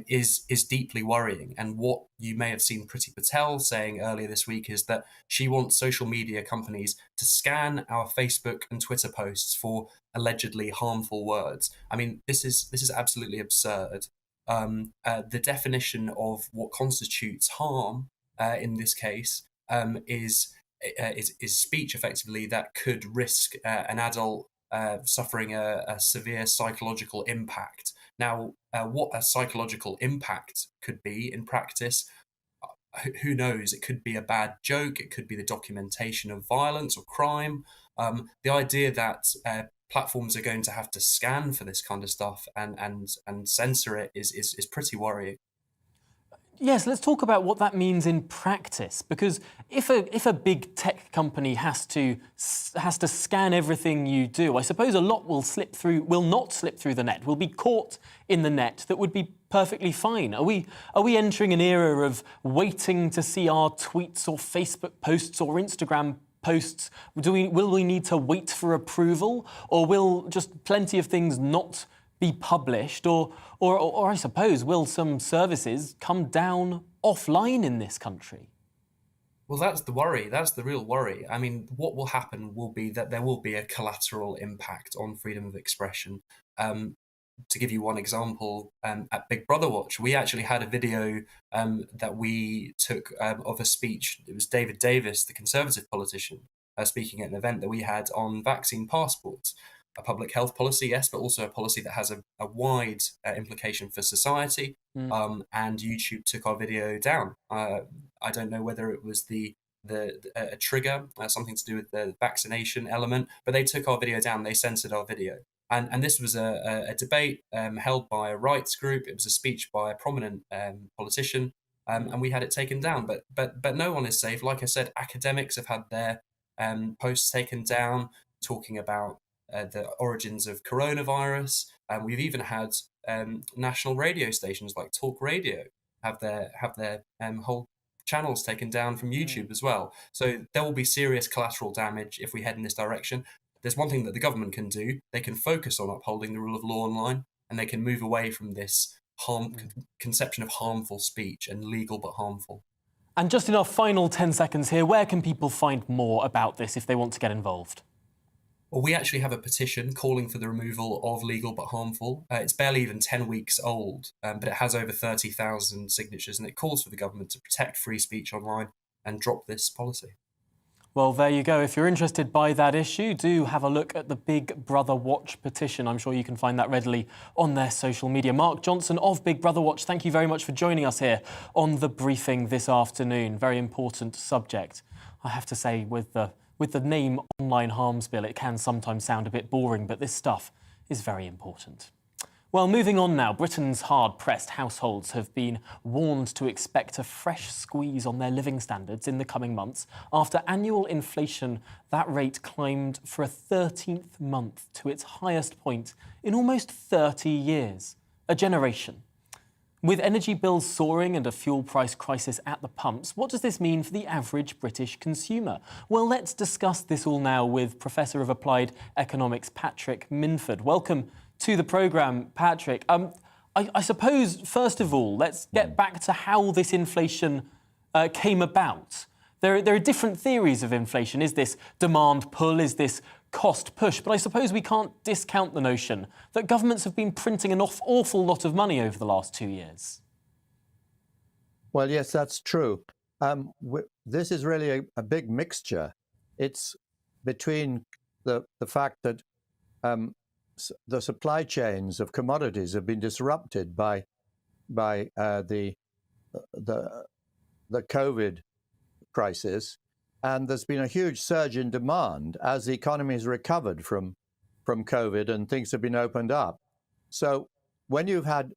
is deeply worrying. And what you may have seen Priti Patel saying earlier this week is that she wants social media companies to scan our Facebook and Twitter posts for allegedly harmful words. I mean, this is absolutely absurd. The definition of what constitutes harm in this case is speech effectively that could risk an adult suffering a severe psychological impact. Now, what a psychological impact could be in practice, who knows? It could be a bad joke, it could be the documentation of violence or crime. The idea that platforms are going to have to scan for this kind of stuff and censor it is pretty worrying. Yes, let's talk about what that means in practice. Because if a big tech company has to scan everything you do, I suppose a lot will not slip through the net, will be caught in the net that would be perfectly fine. Are we entering an era of waiting to see our tweets or Facebook posts or Instagram posts? Will we need to wait for approval, or will just plenty of things not be published, or I suppose, will some services come down offline in this country? Well, that's the worry. That's the real worry. I mean, what will happen will be that there will be a collateral impact on freedom of expression. To give you one example, at Big Brother Watch, we actually had a video that we took of a speech. It was David Davis, the Conservative politician, speaking at an event that we had on vaccine passports. A public health policy, yes, but also a policy that has a wide implication for society. And YouTube took our video down. I don't know whether it was a trigger, something to do with the vaccination element, but they took our video down. They censored our video. And this was a debate held by a rights group. It was a speech by a prominent politician, and we had it taken down. But no one is safe. Like I said, academics have had their posts taken down, talking about the origins of coronavirus. And we've even had national radio stations like Talk Radio have their whole channels taken down from YouTube as well. So there will be serious collateral damage if we head in this direction. There's one thing that the government can do. They can focus on upholding the rule of law online, and they can move away from this conception of harmful speech and legal but harmful. And just in our final 10 seconds here, where can people find more about this if they want to get involved? Well, we actually have a petition calling for the removal of legal but harmful. It's barely even 10 weeks old, but it has over 30,000 signatures, and it calls for the government to protect free speech online and drop this policy. Well, there you go. If you're interested by that issue, do have a look at the Big Brother Watch petition. I'm sure you can find that readily on their social media. Mark Johnson of Big Brother Watch, thank you very much for joining us here on The Briefing this afternoon. Very important subject. I have to say, with the name Online Harms Bill, it can sometimes sound a bit boring, but this stuff is very important. Well, moving on now, Britain's hard-pressed households have been warned to expect a fresh squeeze on their living standards in the coming months after annual inflation, that rate climbed for a 13th month to its highest point in almost 30 years. A generation. With energy bills soaring and a fuel price crisis at the pumps, what does this mean for the average British consumer? Well, let's discuss this all now with Professor of Applied Economics Patrick Minford. Welcome to the programme, Patrick. I suppose, first of all, let's get back to how this inflation came about. There are different theories of inflation. Is this demand pull? Is this cost push? But I suppose we can't discount the notion that governments have been printing an awful lot of money over the last 2 years. Well, yes, that's true. This is really a big mixture. It's between the fact that the supply chains of commodities have been disrupted by the COVID crisis, and there's been a huge surge in demand as the economy has recovered from COVID and things have been opened up. So when you've had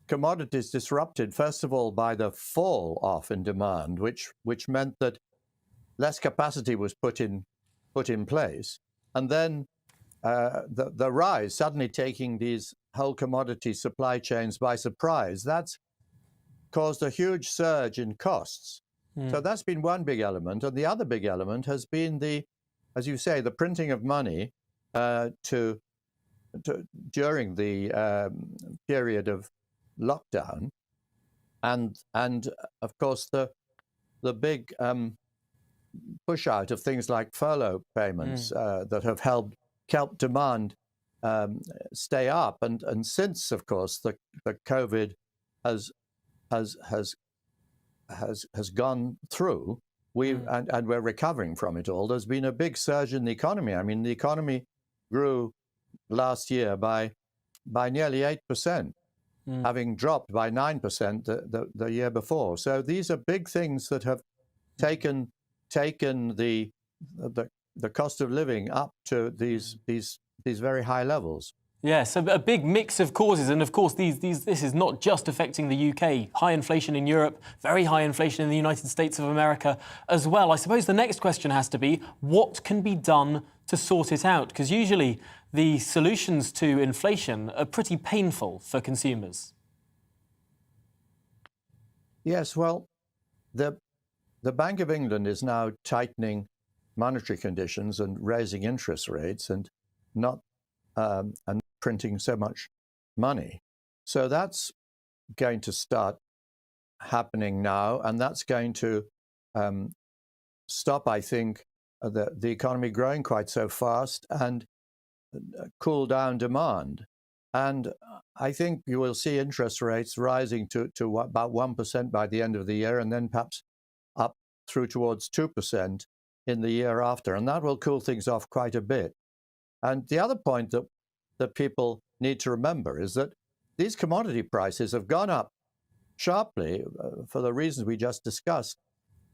commodities disrupted, first of all, by the fall off in demand, which meant that less capacity was put in place, and then the rise, suddenly taking these whole commodity supply chains by surprise, that's caused a huge surge in costs. So that's been one big element. And the other big element has been as you say, the printing of money during the period of lockdown. And of course, the big push out of things like furlough payments that have helped demand stay up, and since, of course, the COVID has gone through, and we're recovering from it all. There's been a big surge in the economy. I mean, the economy grew last year by nearly 8%, having dropped by 9% the year before. So these are big things that have taken the cost of living up to these very high levels. Yes, a big mix of causes, and of course this is not just affecting the UK. High inflation in Europe, very high inflation in the United States of America as well. I suppose the next question has to be, what can be done to sort it out? Because usually the solutions to inflation are pretty painful for consumers. Yes, well, the Bank of England is now tightening monetary conditions and raising interest rates and not printing so much money. So that's going to start happening now, and that's going to stop, I think, the economy growing quite so fast and cool down demand. And I think you will see interest rates rising to about 1% by the end of the year, and then perhaps up through towards 2% in the year after. And that will cool things off quite a bit. And the other point that people need to remember is that these commodity prices have gone up sharply for the reasons we just discussed,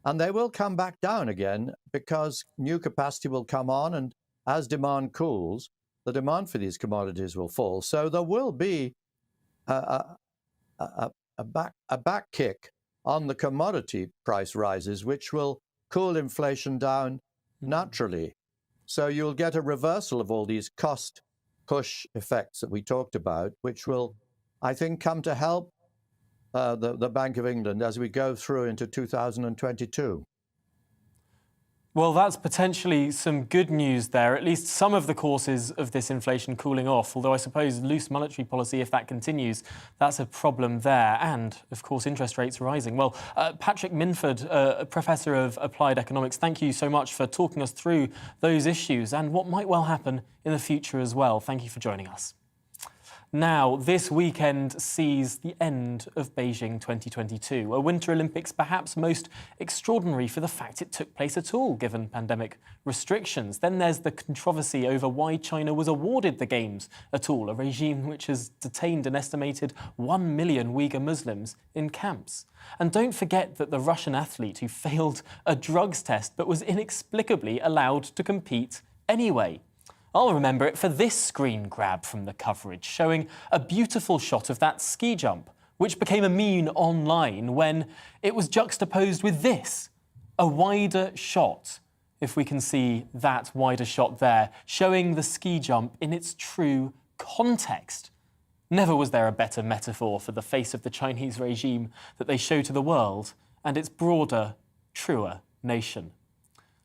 and they will come back down again because new capacity will come on, and as demand cools, the demand for these commodities will fall. So there will be a back kick on the commodity price rises, which will cool inflation down naturally. So you'll get a reversal of all these cost push effects that we talked about, which will, I think, come to help the Bank of England as we go through into 2022. Well, that's potentially some good news there. At least some of the causes of this inflation cooling off, although I suppose loose monetary policy, if that continues, that's a problem there. And, of course, interest rates rising. Well, Patrick Minford, a Professor of Applied Economics, thank you so much for talking us through those issues and what might well happen in the future as well. Thank you for joining us. Now, this weekend sees the end of Beijing 2022, a Winter Olympics perhaps most extraordinary for the fact it took place at all, given pandemic restrictions. Then there's the controversy over why China was awarded the Games at all, a regime which has detained an estimated 1 million Uyghur Muslims in camps. And don't forget that the Russian athlete who failed a drugs test but was inexplicably allowed to compete anyway. I'll remember it for this screen grab from the coverage, showing a beautiful shot of that ski jump, which became a meme online when it was juxtaposed with this, a wider shot, if we can see that wider shot there, showing the ski jump in its true context. Never was there a better metaphor for the face of the Chinese regime that they show to the world and its broader, truer nation.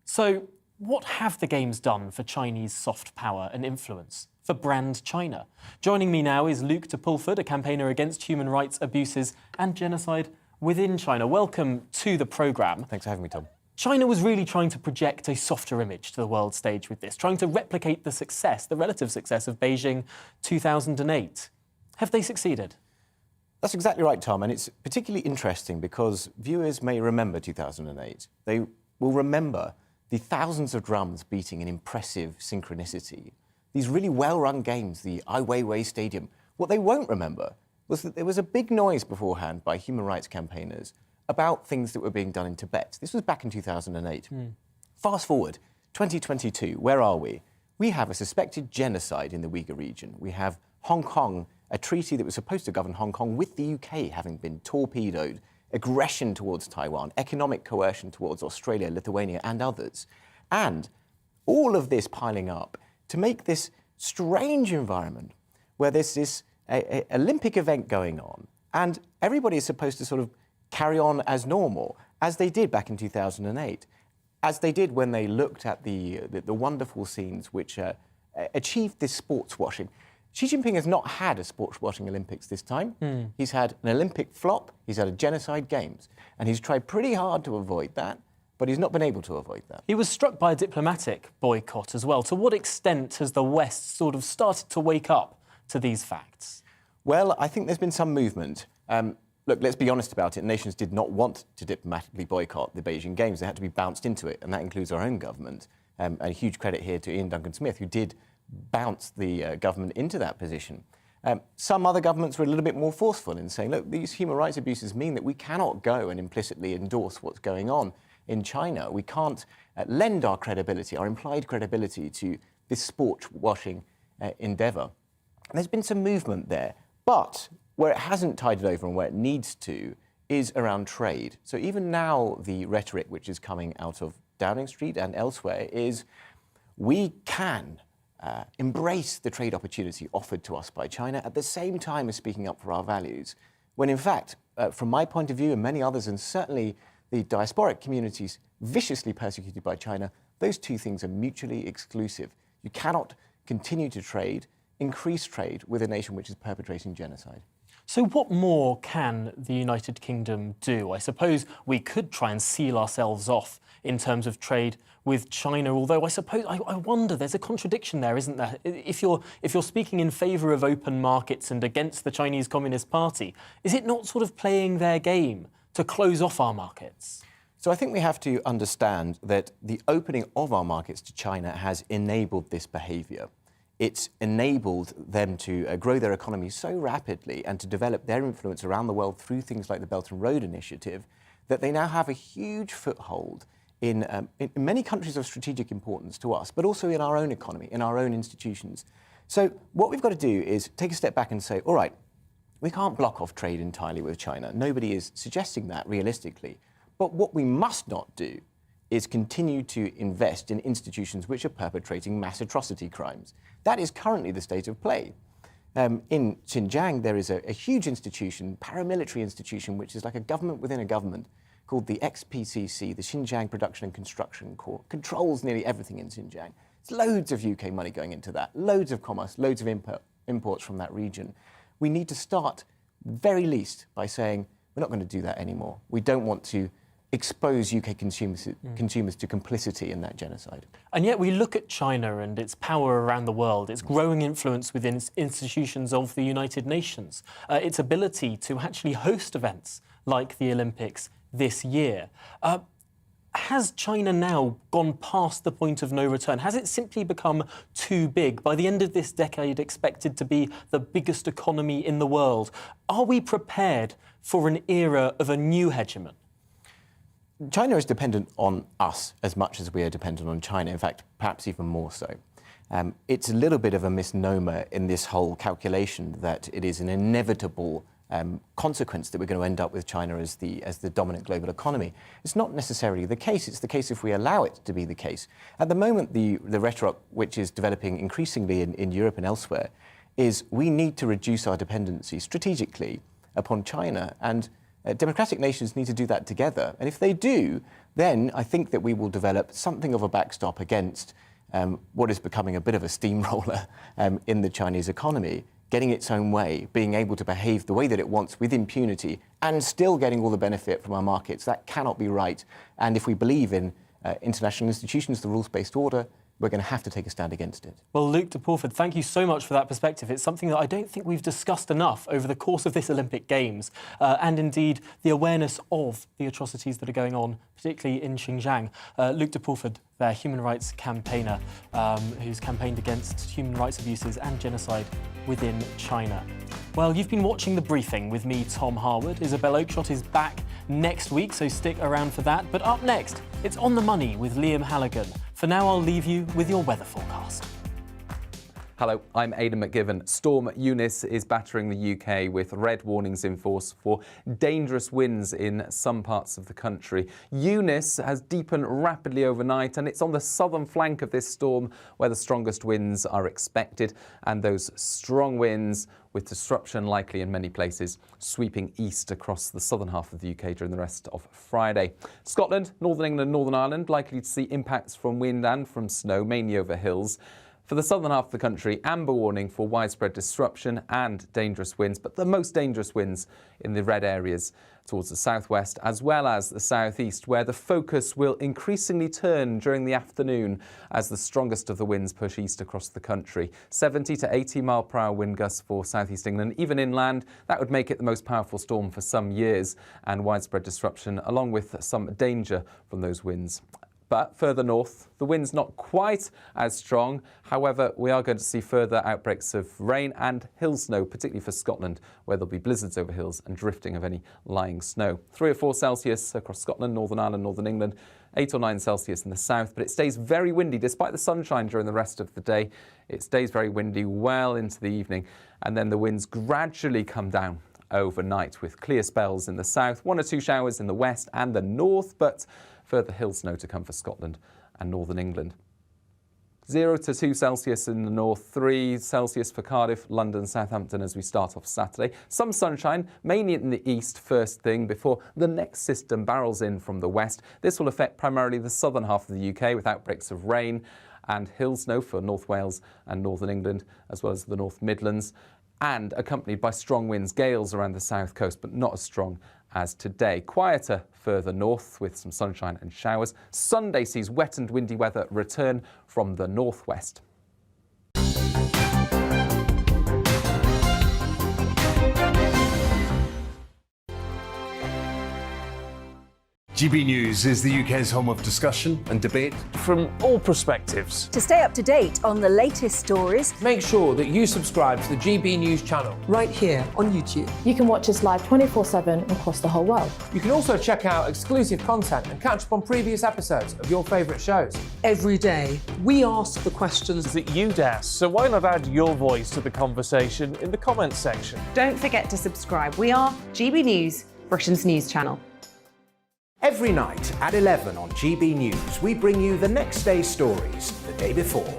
So, what have the Games done for Chinese soft power and influence, for brand China? Joining me now is Luke de Pulford, a campaigner against human rights abuses and genocide within China. Welcome to the programme. Thanks for having me, Tom. China was really trying to project a softer image to the world stage with this, trying to replicate the success, the relative success of Beijing 2008. Have they succeeded? That's exactly right, Tom, and it's particularly interesting because viewers may remember 2008. They will remember the thousands of drums beating in impressive synchronicity. These really well-run games, the Ai Weiwei Stadium. What they won't remember was that there was a big noise beforehand by human rights campaigners about things that were being done in Tibet. This was back in 2008. Fast forward, 2022, where are we? We have a suspected genocide in the Uyghur region. We have Hong Kong, a treaty that was supposed to govern Hong Kong with the UK having been torpedoed, aggression towards Taiwan, economic coercion towards Australia, Lithuania and others. And all of this piling up to make this strange environment where there's this Olympic event going on and everybody is supposed to sort of carry on as normal, as they did back in 2008, as they did when they looked at the wonderful scenes which achieved this sports washing. Xi Jinping has not had a sports-washing Olympics this time. He's had an Olympic flop, he's had a genocide games, and he's tried pretty hard to avoid that, but he's not been able to avoid that. He was struck by a diplomatic boycott as well. To what extent has the West sort of started to wake up to these facts? Well, I think there's been some movement. Look, let's be honest about it. Nations did not want to diplomatically boycott the Beijing Games. They had to be bounced into it, and that includes our own government. And a huge credit here to Ian Duncan-Smith, who did bounce the government into that position. Some other governments were a little bit more forceful in saying, look, these human rights abuses mean that we cannot go and implicitly endorse what's going on in China. We can't lend our credibility, our implied credibility, to this sport-washing endeavour. And there's been some movement there, but where it hasn't tided over and where it needs to is around trade. So even now, the rhetoric which is coming out of Downing Street and elsewhere is we can embrace the trade opportunity offered to us by China at the same time as speaking up for our values, when in fact, from my point of view and many others, and certainly the diasporic communities viciously persecuted by China, those two things are mutually exclusive. You cannot continue to trade, increase trade with a nation which is perpetrating genocide. So what more can the United Kingdom do? I suppose we could try and seal ourselves off in terms of trade with China, although I wonder, there's a contradiction there, isn't there? If you're speaking in favour of open markets and against the Chinese Communist Party, is it not sort of playing their game to close off our markets? So I think we have to understand that the opening of our markets to China has enabled this behaviour. It's enabled them to grow their economy so rapidly and to develop their influence around the world through things like the Belt and Road Initiative that they now have a huge foothold in many countries of strategic importance to us, but also in our own economy, in our own institutions. So what we've got to do is take a step back and say, all right, we can't block off trade entirely with China. Nobody is suggesting that realistically. But what we must not do is continue to invest in institutions which are perpetrating mass atrocity crimes. That is currently the state of play. In Xinjiang, there is a huge institution, paramilitary institution, which is like a government within a government, called the XPCC, the Xinjiang Production and Construction Corps, controls nearly everything in Xinjiang. There's loads of UK money going into that, loads of commerce, loads of imports from that region. We need to start, very least, by saying, we're not going to do that anymore. We don't want to expose UK consumers to complicity in that genocide. And yet we look at China and its power around the world, its growing influence within institutions of the United Nations, its ability to actually host events like the Olympics this year. Has China now gone past the point of no return? Has it simply become too big? By the end of this decade, expected to be the biggest economy in the world. Are we prepared for an era of a new hegemon? China is dependent on us as much as we are dependent on China, in fact, perhaps even more so. It's a little bit of a misnomer in this whole calculation that it is an inevitable consequence that we're going to end up with China as the dominant global economy. It's not necessarily the case. It's the case if we allow it to be the case. At the moment, the rhetoric which is developing increasingly in Europe and elsewhere is we need to reduce our dependency strategically upon China, and democratic nations need to do that together. And if they do, then I think that we will develop something of a backstop against what is becoming a bit of a steamroller in the Chinese economy, getting its own way, being able to behave the way that it wants with impunity and still getting all the benefit from our markets. That cannot be right. And if we believe in international institutions, the rules-based order, we're going to have to take a stand against it. Well, Luke de Porford, thank you so much for that perspective. It's something that I don't think we've discussed enough over the course of this Olympic Games, and indeed the awareness of the atrocities that are going on, particularly in Xinjiang. Luke de Porford, their human rights campaigner, who's campaigned against human rights abuses and genocide within China. Well, you've been watching The Briefing with me, Tom Harwood. Isabel Oakeshott is back next week, so stick around for that. But up next, it's On the Money with Liam Halligan. For now, I'll leave you with your weather forecast. Hello, I'm Aidan McGiven. Storm Eunice is battering the UK with red warnings in force for dangerous winds in some parts of the country. Eunice has deepened rapidly overnight, and it's on the southern flank of this storm where the strongest winds are expected, and those strong winds with disruption likely in many places, sweeping east across the southern half of the UK during the rest of Friday. Scotland, Northern England, Northern Ireland likely to see impacts from wind and from snow, mainly over hills. For the southern half of the country, amber warning for widespread disruption and dangerous winds, but the most dangerous winds in the red areas towards the southwest as well as the southeast, where the focus will increasingly turn during the afternoon as the strongest of the winds push east across the country. 70 to 80 mile per hour wind gusts for southeast England. Even inland, that would make it the most powerful storm for some years, and widespread disruption along with some danger from those winds. But further north, the wind's not quite as strong. However, we are going to see further outbreaks of rain and hill snow, particularly for Scotland, where there'll be blizzards over hills and drifting of any lying snow. 3 or 4 Celsius across Scotland, Northern Ireland, Northern England, 8 or 9 Celsius in the south. But it stays very windy despite the sunshine during the rest of the day. It stays very windy well into the evening, and then the winds gradually come down overnight with clear spells in the south, 1 or 2 showers in the west and the north, but further hill snow to come for Scotland and Northern England. 0 to 2 Celsius in the north, 3 Celsius for Cardiff, London, Southampton as we start off Saturday. Some sunshine, mainly in the east first thing before the next system barrels in from the west. This will affect primarily the southern half of the UK with outbreaks of rain and hill snow for North Wales and Northern England, as well as the North Midlands, and accompanied by strong winds, gales around the south coast, but not as strong as today. Quieter further north with some sunshine and showers. Sunday sees wet and windy weather return from the northwest. GB News is the UK's home of discussion and debate from all perspectives. To stay up to date on the latest stories, make sure that you subscribe to the GB News channel right here on YouTube. You can watch us live 24/7 across the whole world. You can also check out exclusive content and catch up on previous episodes of your favourite shows. Every day, we ask the questions that you'd ask, so why not add your voice to the conversation in the comments section? Don't forget to subscribe. We are GB News, Britain's news channel. Every night at 11 on GB News, we bring you the next day's stories the day before.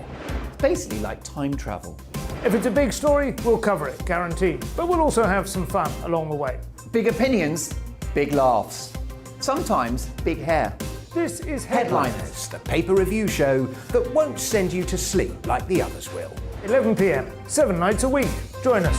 Basically like time travel. If it's a big story, we'll cover it, guaranteed. But we'll also have some fun along the way. Big opinions, big laughs. Sometimes big hair. This is Headliners, the paper review show that won't send you to sleep like the others will. 11 p.m, 7 nights a week. Join us.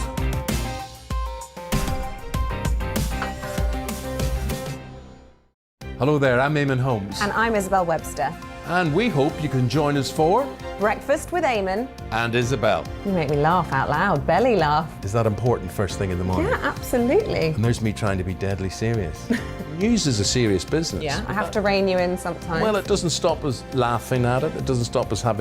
Hello there, I'm Eamon Holmes. And I'm Isabel Webster. And we hope you can join us for Breakfast with Eamon and Isabel. You make me laugh out loud, belly laugh. Is that important first thing in the morning? Yeah, absolutely. And there's me trying to be deadly serious. News is a serious business. Yeah, I have to rein you in sometimes. Well, it doesn't stop us laughing at it. It doesn't stop us having